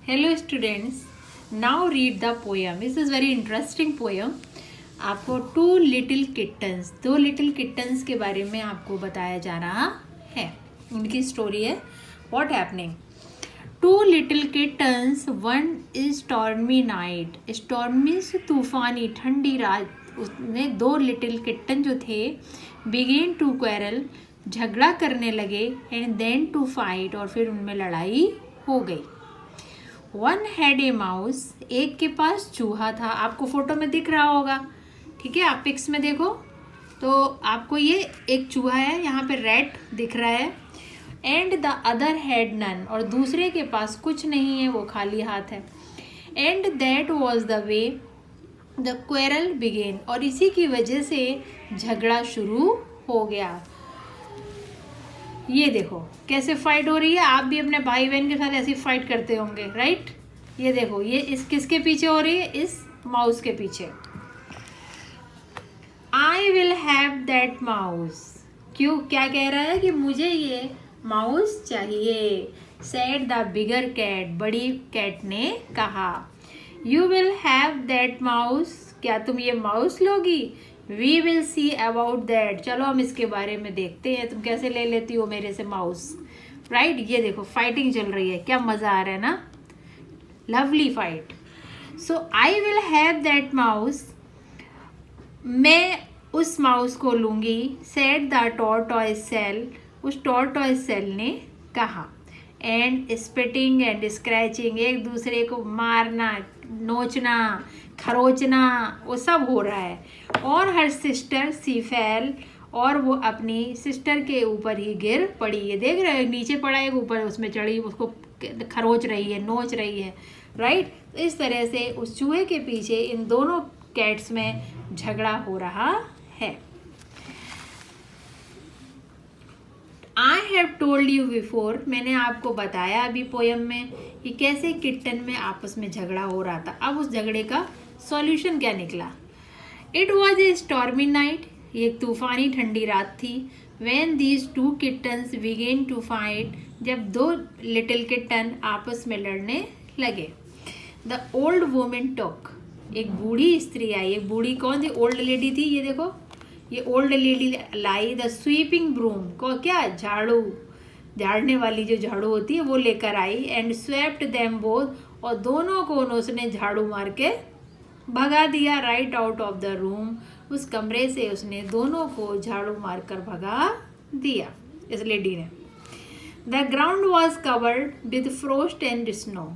Hello students, now read the poem. This is very interesting poem. आपको to little kittens, दो little kittens के बारे में आपको बताया जा रहा है. उनकी स्टोरी है what happening. Two little kittens one stormy night. Storm means तूफानी ठंडी रात. उसमें दो लिटिल किटन जो थे बिगेन टू क्वेरल, झगड़ा करने लगे, एंड देन टू फाइट, और फिर उनमें लड़ाई हो गई. वन हैड ए माउस, एक के पास चूहा था. आपको फोटो में दिख रहा होगा, ठीक है. आप पिक्स में देखो तो आपको ये एक चूहा है, यहाँ पे रेड दिख रहा है. And the other had none, और दूसरे के पास कुछ नहीं है, वो खाली हाथ है. And that was the way the quarrel began, और इसी की वजह से झगड़ा शुरू हो गया. ये देखो कैसे फाइट हो रही है. आप भी अपने भाई बहन के साथ ऐसी फाइट करते होंगे, राइट. ये देखो ये इस किसके पीछे हो रही है, इस माउस के पीछे. I will have that mouse. क्यों, क्या कह रहा है कि मुझे ये माउस चाहिए. सेड द बिगर कैट, बड़ी कैट ने कहा. You will have that mouse, क्या तुम ये माउस लोगी. We will see about that, चलो हम इसके बारे में देखते हैं तुम कैसे ले लेती हो मेरे से माउस, राइट. ये देखो फाइटिंग चल रही है, क्या मज़ा आ रहा है ना. Lovely fight. So I will have that mouse, मैं उस माउस को लूँगी. सेड द टॉर्टॉइस सेल, उस टॉर्टॉइस सेल ने कहा. एंड स्पिटिंग एंड स्क्रैचिंग, एक दूसरे को मारना, नोचना, खरोचना, वो सब हो रहा है. और हर सिस्टर सी फेल, और वो अपनी सिस्टर के ऊपर ही गिर पड़ी. ये देख रहे हो, नीचे पड़ा है, ऊपर उसमें चढ़ी, उसको खरोच रही है, नोच रही है, राइट. इस तरह से उस चूहे के पीछे इन दोनों कैट्स में झगड़ा हो रहा है. I have told you before, मैंने आपको बताया अभी पोयम में कि कैसे किट्टन में आपस में झगड़ा हो रहा था. अब उस झगड़े का सॉल्यूशन क्या निकला. It was a stormy night, ये तूफानी ठंडी रात थी. When these two kittens began to fight, जब दो लिटिल किटन आपस में लड़ने लगे. द ओल्ड वुमन टुक, एक बूढ़ी स्त्री आई. एक बूढ़ी कौन थी, ओल्ड लेडी थी. ये देखो ये ओल्ड लेडी लाई द स्वीपिंग ब्रूम को, क्या झाड़ू, झाड़ने वाली जो झाड़ू होती है वो लेकर आई. एंड स्वेप्ट देम बोथ, और दोनों को उसने झाड़ू मार के भगा दिया. Right out of the room, उस कमरे से उसने दोनों को झाड़ू मारकर भगा दिया इस लेडी ने. The ground was covered with frost and snow,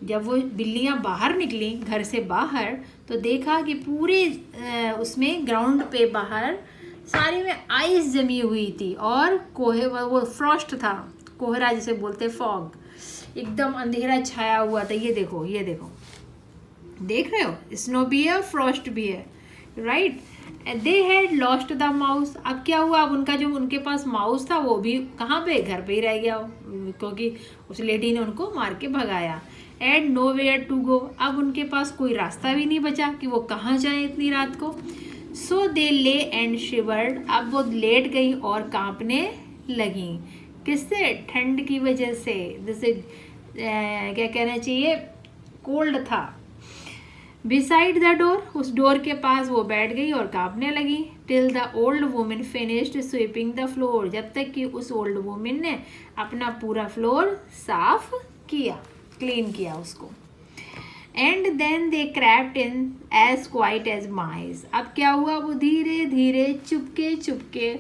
जब वो बिल्लियाँ बाहर निकली घर से बाहर तो देखा कि पूरे उसमें ग्राउंड पे बाहर सारी में आइस जमी हुई थी, और वो फ्रॉस्ट था, कोहरा जिसे बोलते, फॉग, एकदम अंधेरा छाया हुआ था. ये देखो ये देखो, देख रहे हो, स्नो भी है, फ्रॉस्ट भी है, right. They had lost the mouse. अब क्या हुआ, अब उनका जो उनके पास माउस था वो भी कहाँ पे, घर पे ही रह गया, क्योंकि उस लेडी ने उनको मार के भगाया. And nowhere to go, अब उनके पास कोई रास्ता भी नहीं बचा कि वो कहाँ जाए इतनी रात को. सो दे ले एंड शिवर्ड, अब वो लेट गई और कांपने लगी. किससे, ठंड की वजह से. जैसे क्या कहना चाहिए, कोल्ड था. बिसाइड द डोर, उस डोर के पास वो बैठ गई और कांपने लगी. Till the old women finished sweeping the floor, जब तक कि उस ओल्ड वुमेन ने अपना पूरा फ्लोर साफ किया, क्लीन किया उसको. And then they crept in as quiet as mice. अब क्या हुआ, वो धीरे धीरे चुपके चुपके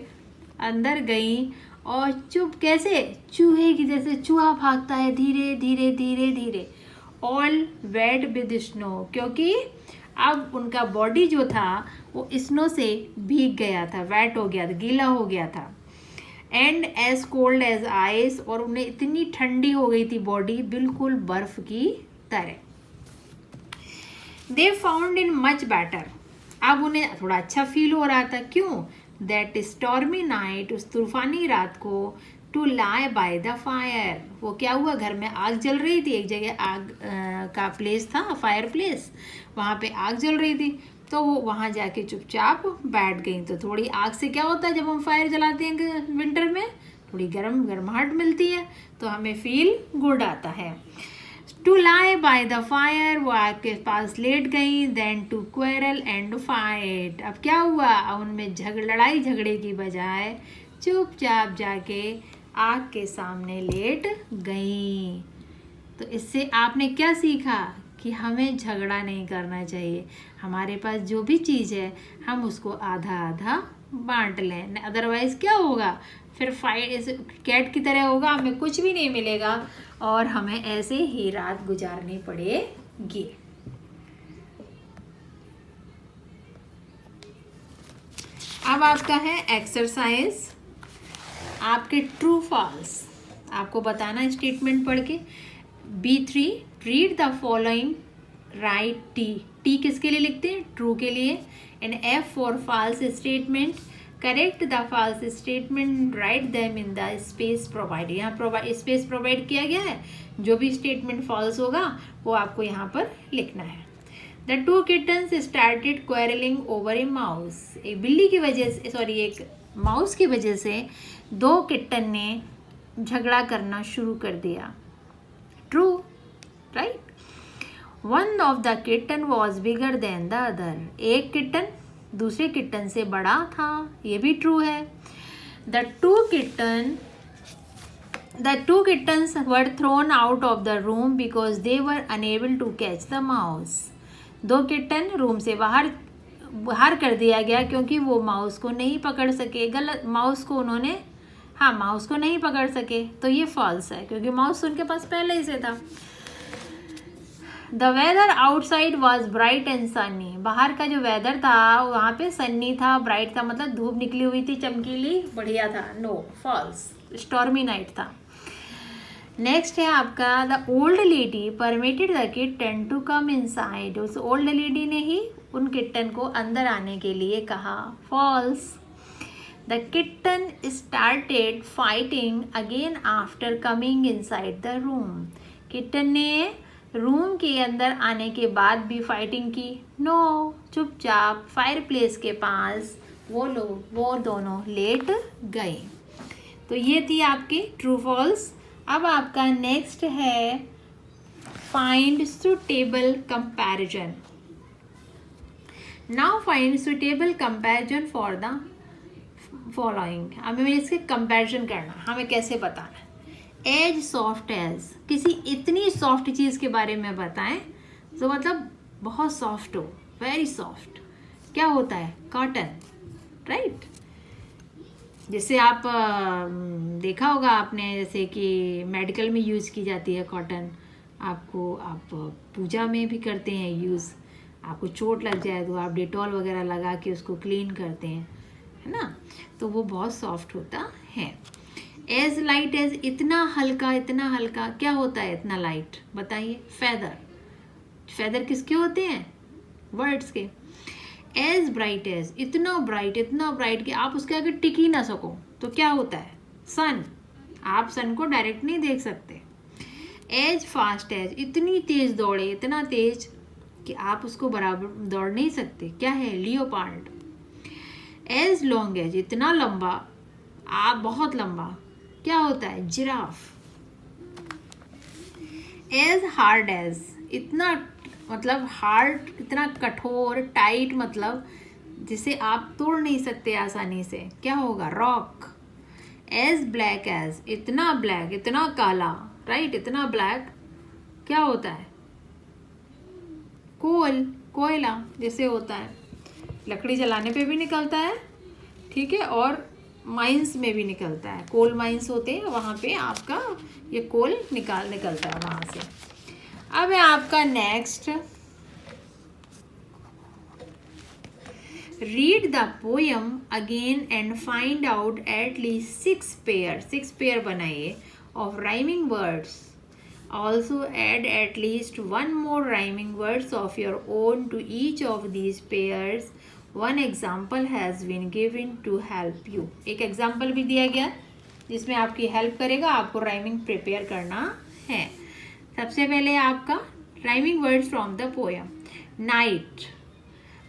अंदर गई, और चुप कैसे, चूहे की जैसे चूहा भागता है, धीरे धीरे धीरे धीरे. ऑल वेट विद स्नो, क्योंकि अब उनका बॉडी जो था वो स्नो से भीग गया था, वेट हो गया था, गीला हो गया था. And as cold as ice, और उन्हें इतनी ठंडी हो गई थी बॉडी, बिल्कुल बर्फ की तरह. They found in much better, अब उन्हें थोड़ा अच्छा फील हो रहा था. क्यों, दैट स्टॉर्मी नाइट, उस तूफानी रात को, to lie by the fire, वो क्या हुआ, घर में आग जल रही थी, एक जगह आग का प्लेस था, फायर प्लेस, वहाँ पे आग जल रही थी, तो वो वहाँ जाके चुपचाप बैठ गई. तो थोड़ी आग से क्या होता है, जब हम फायर जलाते हैं विंटर में, थोड़ी गर्माहट मिलती है, तो हमें फील गुड आता है. To lie by the fire, वो आग के पास लेट गई. Than to quarrel and fight, अब क्या हुआ, उनमें लड़ाई झगड़े की बजाय चुपचाप जाके आग के सामने लेट गई. तो इससे आपने क्या सीखा कि हमें झगड़ा नहीं करना चाहिए. हमारे पास जो भी चीज़ है हम उसको आधा आधा बांट लें, अदरवाइज़ क्या होगा, फिर फाइट ऐसे कैट की तरह होगा, हमें कुछ भी नहीं मिलेगा और हमें ऐसे ही रात गुजारनी पड़ेगी. अब आपका है एक्सरसाइज, आपके ट्रू फॉल्स आपको बताना स्टेटमेंट पढ़ के. B3, read the following, write T किसके लिए लिखते हैं, ट्रू के लिए. And F for false statement, correct the false statement, write them in the space provide. यहाँ स्पेस प्रोवाइड किया गया है, जो भी स्टेटमेंट फॉल्स होगा वो आपको यहाँ पर लिखना है. The two kittens started quarrelling over A mouse, एक बिल्ली की वजह से एक माउस की वजह से दो किटन ने झगड़ा करना शुरू कर दिया. True, right. One of the kitten was bigger than the other, एक किटन दूसरे किटन से बड़ा था, ये भी ट्रू है. The two kittens were thrown out of the room because they were unable to catch the mouse, दो kitten room से बाहर कर दिया गया क्योंकि वो माउस को नहीं पकड़ सके. गलत, माउस को नहीं पकड़ सके, तो ये फॉल्स है क्योंकि माउस उनके पास पहले ही से था. The weather outside was bright and sunny, बाहर का जो वेदर था वहाँ पे सन्नी था, ब्राइट था मतलब धूप निकली हुई थी, चमकीली, बढ़िया था. नो, फॉल्स, स्टॉर्मी नाइट था. नेक्स्ट है आपका, the old lady permitted the kitten to come inside, उस ओल्ड लेडी ने ही उन किटन को अंदर आने के लिए कहा. False. The kitten started fighting again after coming inside the room, kitten ने रूम के अंदर आने के बाद भी फाइटिंग की. नो, चुपचाप फायर प्लेस के पास वो दोनों लेट गए. तो ये थी आपकी ट्रू फॉल्स. अब आपका नेक्स्ट है find suitable comparison. Now find suitable comparison for the following. हमें इसके कंपैरिजन करना, हमें कैसे बताना. एज सॉफ्ट एज, किसी इतनी सॉफ्ट चीज़ के बारे में बताएं तो मतलब बहुत सॉफ्ट हो, वेरी सॉफ्ट. क्या होता है, कॉटन, राइट. जैसे आप देखा होगा आपने, जैसे कि मेडिकल में यूज़ की जाती है कॉटन, आप पूजा में भी करते हैं यूज़. आपको चोट लग जाए तो आप डेटॉल वगैरह लगा के उसको क्लीन करते हैं, है ना. तो वो बहुत सॉफ्ट होता है. एज लाइट एज, इतना हल्का, क्या होता है इतना लाइट, बताइए. फेदर किसके होते हैं, वर्ड्स के. एज ब्राइट एज, इतना ब्राइट कि आप उसके आगे टिक ही ना सको, तो क्या होता है, सन. आप सन को डायरेक्ट नहीं देख सकते. एज फास्ट एज, इतनी तेज दौड़े, इतना तेज कि आप उसको बराबर दौड़ नहीं सकते, क्या है, लियोपार्ड. एज लॉन्ग एज, इतना लंबा, आप बहुत लंबा, क्या होता है, जिराफ. एज हार्ड एज, इतना मतलब हार्ड, इतना कठोर, टाइट मतलब जिसे आप तोड़ नहीं सकते आसानी से, क्या होगा, रॉक. एज ब्लैक एज, इतना ब्लैक, इतना काला, राइट, इतना ब्लैक, क्या होता है, कोयला जैसे होता है, लकड़ी जलाने पे भी निकलता है, ठीक है, और माइंस में भी निकलता है. कोल माइंस होते हैं, वहाँ पे आपका ये कोल निकलता है वहाँ से. अब है आपका next, read the poem again and find out at least 6 pair बनाइए of rhyming words. Also add at least 1 more rhyming words of your own to each of these pairs. One example has been given to help you. एक example भी दिया गया जिसमें आपकी help करेगा, आपको rhyming prepare करना है. सबसे पहले आपका rhyming words from the poem. Night,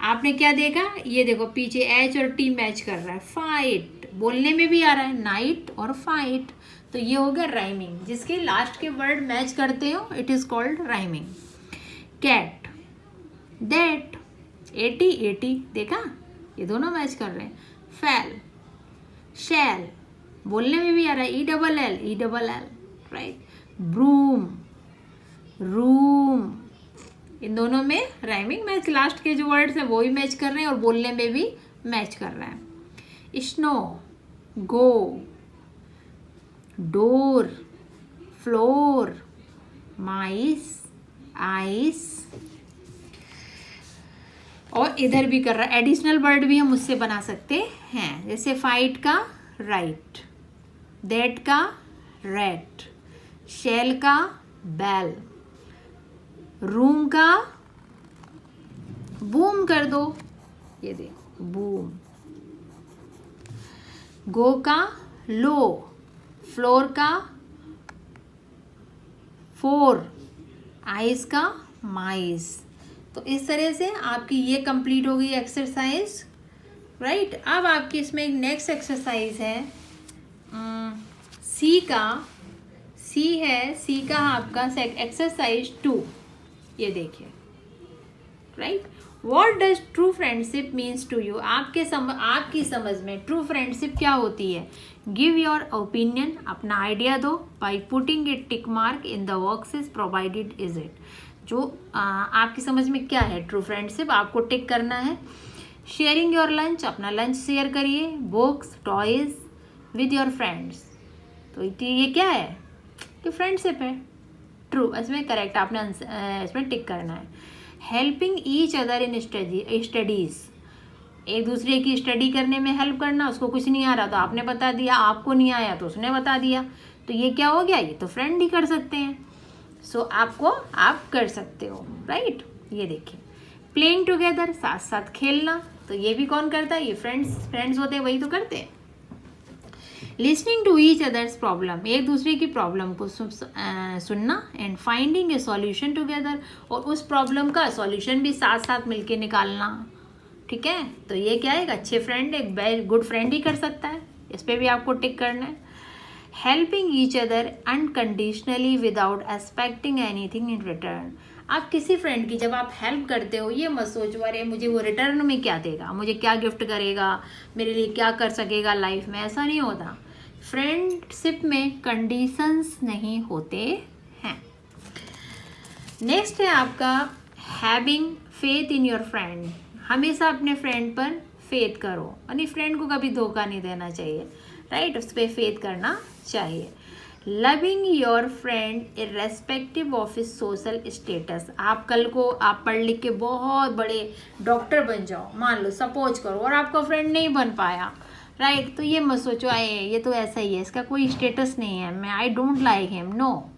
आपने क्या देखा, ये देखो पीछे एच और टी मैच कर रहा है. फाइट, बोलने में भी आ रहा है नाइट और फाइट, तो तो ये हो गया राइमिंग, जिसके लास्ट के वर्ड मैच करते हो it is called rhyming. Cat, that, 80 देखा, ये दोनों मैच कर रहे हैं। फैल, शैल, बोलने में भी आ रहा है, ELL, राइट। ब्रूम, रूम, इन दोनों में राइमिंग मैच, लास्ट के जो वर्ड्स हैं वो भी मैच कर रहे हैं और बोलने में भी मैच कर रहे हैं। स्नो, गो, डोर, फ्लोर, माइस, आइस, और इधर भी कर रहा है। एडिशनल वर्ड भी हम उससे बना सकते हैं, जैसे फाइट का राइट, दैट का रैट, शेल का बेल, रूम का बूम कर दो, ये देखो बूम, गो का लो, फ्लोर का फोर, आइस का माइस। तो इस तरह से आपकी ये कंप्लीट हो गई एक्सरसाइज, राइट। अब आपकी इसमें एक नेक्स्ट एक्सरसाइज है सी है, सी का आपका एक्सरसाइज 2, ये देखिए, right. What does true friendship means to you, आपकी समझ में ट्रू फ्रेंडशिप क्या होती है। गिव योर ओपिनियन, अपना आइडिया दो, by putting a tick mark in the boxes provided is it. जो आपकी समझ में क्या है ट्रू फ्रेंडशिप, आपको टिक करना है। शेयरिंग योर लंच, अपना लंच शेयर करिए। Books, toys with your friends, तो ये क्या है कि फ्रेंडशिप है, ट्रू, इसमें करेक्ट आपने इसमें टिक करना है। Helping each other in studies, एक दूसरे की स्टडी करने में हेल्प करना। उसको कुछ नहीं आ रहा तो आपने बता दिया, आपको नहीं आया तो उसने बता दिया, तो ये क्या हो गया, ये तो फ्रेंड ही कर सकते हैं। सो आप कर सकते हो, राइट। ये देखिए, प्लेइंग टुगेदर, साथ साथ खेलना, तो ये भी कौन करता है, ये फ्रेंड्स होते हैं, वही तो करते हैं। Listening to each others problem, एक दूसरे की प्रॉब्लम को सुनना। And finding a solution together, और उस प्रॉब्लम का सॉल्यूशन भी साथ साथ मिलके निकालना, ठीक है। तो ये क्या है, एक अच्छे फ्रेंड, एक गुड फ्रेंड ही कर सकता है, इस पर भी आपको टिक करना है। Helping each other unconditionally without expecting anything in return, आप किसी फ्रेंड की जब आप हेल्प करते हो, ये मत सोचो अरे मुझे वो रिटर्न में क्या देगा, मुझे क्या गिफ्ट करेगा, मेरे लिए क्या कर सकेगा लाइफ में, ऐसा नहीं होता। फ्रेंडशिप में कंडीशंस नहीं होते हैं। नेक्स्ट है आपका having faith in your friend, हमेशा अपने फ्रेंड पर फेथ करो, यानी फ्रेंड को कभी धोखा नहीं देना चाहिए, राइट, उस पर फेथ करना चाहिए। Loving your friend irrespective of his social status, आप कल को आप पढ़ लिख के बहुत बड़े डॉक्टर बन जाओ, मान लो सपोज करो, और आपका फ्रेंड नहीं बन पाया, राइट, तो ये मत सोचो आए ये तो ऐसा ही है, इसका कोई स्टेटस नहीं है, मैं I don't like him, no.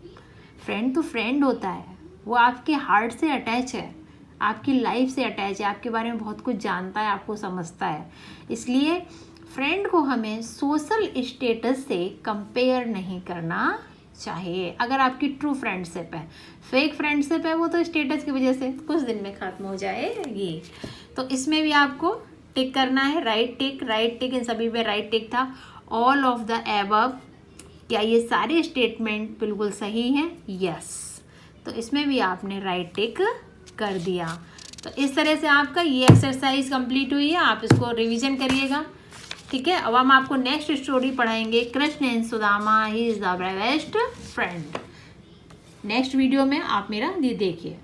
Friend तो फ्रेंड होता है, वो आपके हार्ट से अटैच है, आपकी लाइफ से अटैच है, आपके बारे में बहुत कुछ जानता है, आपको समझता है। इसलिए फ्रेंड को हमें सोशल स्टेटस से कंपेयर नहीं करना चाहिए। अगर आपकी ट्रू फ्रेंडशिप है, फेक फ्रेंडशिप है वो तो स्टेटस की वजह से कुछ दिन में ख़त्म हो जाएगी। तो इसमें भी आपको टिक करना है, राइट टिक, इन सभी पे राइट टिक था। ऑल ऑफ द एबव, क्या ये सारे स्टेटमेंट बिल्कुल सही हैं, यस, तो इसमें भी आपने राइट टिक कर दिया। तो इस तरह से आपका ये एक्सरसाइज कंप्लीट हुई है, आप इसको रिवीजन करिएगा, ठीक है। अब हम आपको नेक्स्ट स्टोरी पढ़ाएंगे, Krishna and Sudama, he is the best friend. Next video में आप मेरा देखिए।